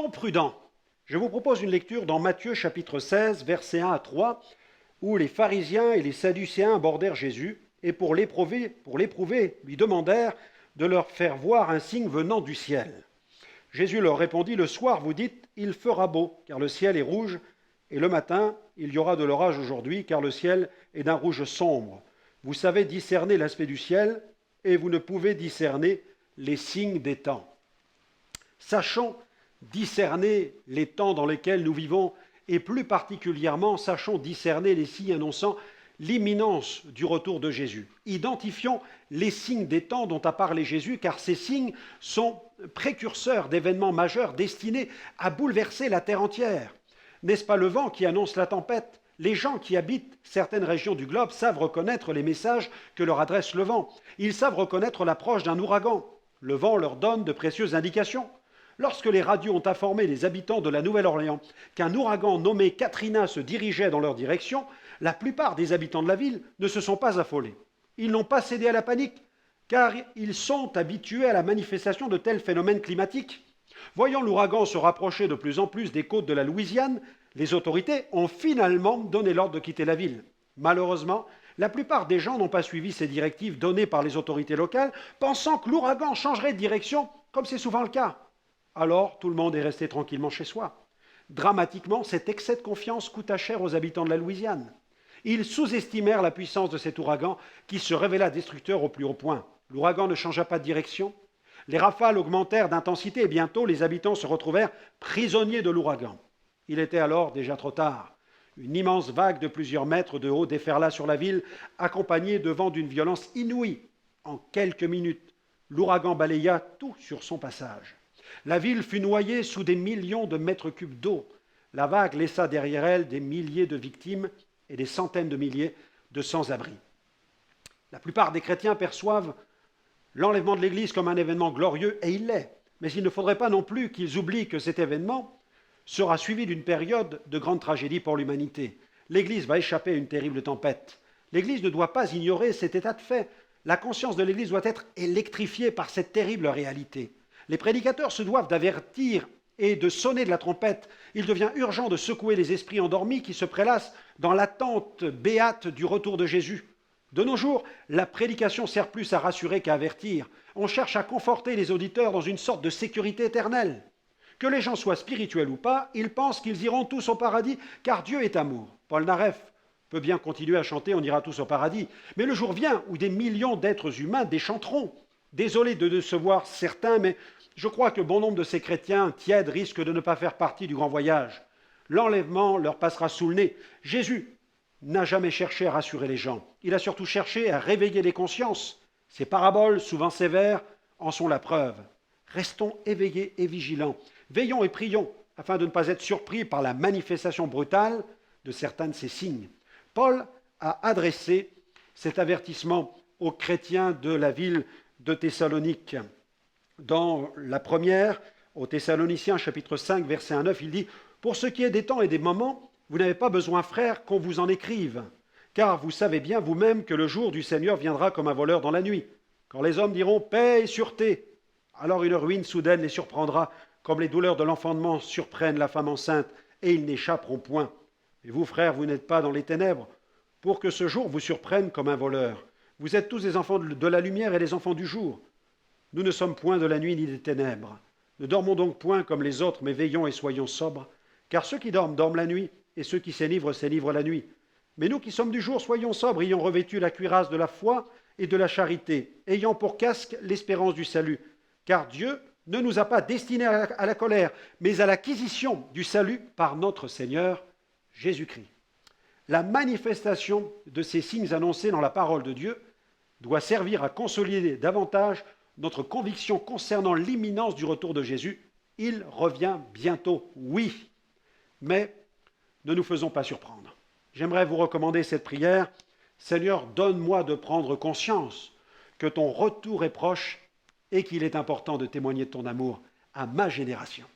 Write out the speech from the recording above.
Restons prudents. Je vous propose une lecture dans Matthieu chapitre 16, versets 1 à 3, où les pharisiens et les sadducéens abordèrent Jésus et pour l'éprouver, lui demandèrent de leur faire voir un signe venant du ciel. Jésus leur répondit, « Le soir, vous dites, il fera beau, car le ciel est rouge, et le matin, il y aura de l'orage aujourd'hui, car le ciel est d'un rouge sombre. Vous savez discerner l'aspect du ciel, et vous ne pouvez discerner les signes des temps. » Sachons discerner les temps dans lesquels nous vivons, et plus particulièrement, sachons discerner les signes annonçant l'imminence du retour de Jésus. Identifions les signes des temps dont a parlé Jésus, car ces signes sont précurseurs d'événements majeurs destinés à bouleverser la terre entière. N'est-ce pas le vent qui annonce la tempête? Les gens qui habitent certaines régions du globe savent reconnaître les messages que leur adresse le vent. Ils savent reconnaître l'approche d'un ouragan. Le vent leur donne de précieuses indications. Lorsque les radios ont informé les habitants de la Nouvelle-Orléans qu'un ouragan nommé Katrina se dirigeait dans leur direction, la plupart des habitants de la ville ne se sont pas affolés. Ils n'ont pas cédé à la panique, car ils sont habitués à la manifestation de tels phénomènes climatiques. Voyant l'ouragan se rapprocher de plus en plus des côtes de la Louisiane, les autorités ont finalement donné l'ordre de quitter la ville. Malheureusement, la plupart des gens n'ont pas suivi ces directives données par les autorités locales, pensant que l'ouragan changerait de direction, comme c'est souvent le cas. Alors, tout le monde est resté tranquillement chez soi. Dramatiquement, cet excès de confiance coûta cher aux habitants de la Louisiane. Ils sous-estimèrent la puissance de cet ouragan qui se révéla destructeur au plus haut point. L'ouragan ne changea pas de direction. Les rafales augmentèrent d'intensité et bientôt les habitants se retrouvèrent prisonniers de l'ouragan. Il était alors déjà trop tard. Une immense vague de plusieurs mètres de haut déferla sur la ville, accompagnée de vents d'une violence inouïe. En quelques minutes, l'ouragan balaya tout sur son passage. La ville fut noyée sous des millions de mètres cubes d'eau. La vague laissa derrière elle des milliers de victimes et des centaines de milliers de sans-abri. La plupart des chrétiens perçoivent l'enlèvement de l'Église comme un événement glorieux, et il l'est. Mais il ne faudrait pas non plus qu'ils oublient que cet événement sera suivi d'une période de grande tragédie pour l'humanité. L'Église va échapper à une terrible tempête. L'Église ne doit pas ignorer cet état de fait. La conscience de l'Église doit être électrifiée par cette terrible réalité. Les prédicateurs se doivent d'avertir et de sonner de la trompette. Il devient urgent de secouer les esprits endormis qui se prélassent dans l'attente béate du retour de Jésus. De nos jours, la prédication sert plus à rassurer qu'à avertir. On cherche à conforter les auditeurs dans une sorte de sécurité éternelle. Que les gens soient spirituels ou pas, ils pensent qu'ils iront tous au paradis, car Dieu est amour. Paul Naref peut bien continuer à chanter « On ira tous au paradis », mais le jour vient où des millions d'êtres humains déchanteront. Désolé de décevoir certains, mais je crois que bon nombre de ces chrétiens tièdes risquent de ne pas faire partie du grand voyage. L'enlèvement leur passera sous le nez. Jésus n'a jamais cherché à rassurer les gens. Il a surtout cherché à réveiller les consciences. Ces paraboles, souvent sévères, en sont la preuve. Restons éveillés et vigilants. Veillons et prions, afin de ne pas être surpris par la manifestation brutale de certains de ces signes. Paul a adressé cet avertissement aux chrétiens de la ville de Thessalonique. Dans la première, aux Thessaloniciens, chapitre 5, verset 1 à 9, il dit « Pour ce qui est des temps et des moments, vous n'avez pas besoin, frères, qu'on vous en écrive, car vous savez bien vous-même que le jour du Seigneur viendra comme un voleur dans la nuit. Quand les hommes diront « paix et sûreté », alors une ruine soudaine les surprendra, comme les douleurs de l'enfantement surprennent la femme enceinte, et ils n'échapperont point. Et vous, frères, vous n'êtes pas dans les ténèbres, pour que ce jour vous surprenne comme un voleur. Vous êtes tous des enfants de la lumière et des enfants du jour. Nous ne sommes point de la nuit ni des ténèbres. Ne dormons donc point comme les autres, mais veillons et soyons sobres. Car ceux qui dorment, dorment la nuit, et ceux qui s'énivrent, s'énivrent la nuit. Mais nous qui sommes du jour, soyons sobres, ayant revêtu la cuirasse de la foi et de la charité, ayant pour casque l'espérance du salut. Car Dieu ne nous a pas destinés à la colère, mais à l'acquisition du salut par notre Seigneur Jésus-Christ. La manifestation de ces signes annoncés dans la parole de Dieu doit servir à consolider davantage notre conviction concernant l'imminence du retour de Jésus. Il revient bientôt, oui, mais ne nous faisons pas surprendre. J'aimerais vous recommander cette prière. Seigneur, donne-moi de prendre conscience que ton retour est proche et qu'il est important de témoigner de ton amour à ma génération.